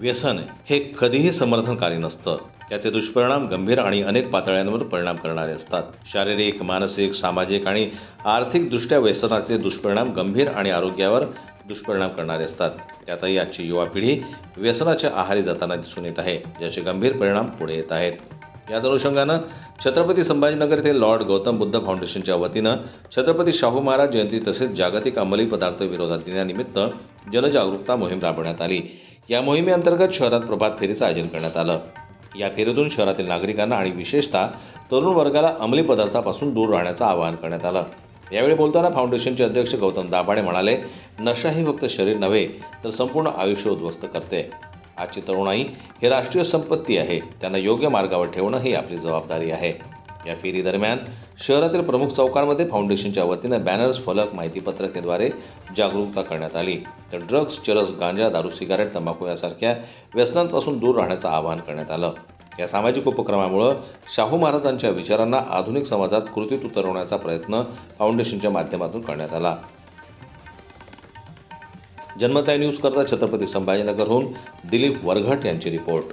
व्यसन हे कधीही समर्थनकारी नसतं. त्याचे दुष्परिणाम गंभीर आणि अनेक पातळ्यांवर परिणाम करणारे असतात. शारीरिक, मानसिक, सामाजिक आणि आर्थिकदृष्ट्या व्यसनाचे दुष्परिणाम गंभीर आणि आरोग्यावर दुष्परिणाम करणारे असतात. त्यातही आजची युवा पिढी व्यसनाच्या आहारी जाताना दिसून येत आहे, ज्याचे गंभीर परिणाम पुढे येत आहेत. याच अनुषंगानं छत्रपती संभाजीनगर येथे लॉर्ड गौतम बुद्ध फाउंडेशनच्या वतीनं छत्रपती शाहू महाराज जयंती तसेच जागतिक अंमली पदार्थ विरोधात दिनानिमित्त जनजागरूकता मोहीम राबवण्यात आली. या मोहिमेअंतर्गत शहरात प्रभात फेरीचं आयोजन करण्यात आलं. या फेरीतून शहरातील नागरिकांना आणि विशेषतः तरुण वर्गाला अंमली पदार्थापासून दूर राहण्याचं आवाहन करण्यात आलं. यावेळी बोलताना फाउंडेशनचे अध्यक्ष गौतम दाभाडे म्हणाले, नशा ही फक्त शरीर नव्हे तर संपूर्ण आयुष्य उद्ध्वस्त करते. आजची तरुणाई ही राष्ट्रीय संपत्ती आहे. त्यांना योग्य मार्गावर ठेवणं ही आपली जबाबदारी आहे. या फेरी दरम्यान शहरातील प्रमुख चौकांमध्ये फाउंडेशनच्या वतीनं बॅनर्स, फलक, माहितीपत्रकाद्वारे जागरूकता करण्यात आली. तर ड्रग्ज, चरस, गांजा, दारू, सिगारेट, तंबाखू यासारख्या व्यसनांपासून दूर राहण्याचं आवाहन करण्यात आलं. या सामाजिक उपक्रमामुळे शाहू महाराजांच्या विचारांना आधुनिक समाजात कृतीत उतरवण्याचा प्रयत्न फाउंडेशनच्या माध्यमातून करण्यात आला. जन्मताई न्यूज करता छत्रपती संभाजीनगरहून दिलीप वरघट यांची रिपोर्ट.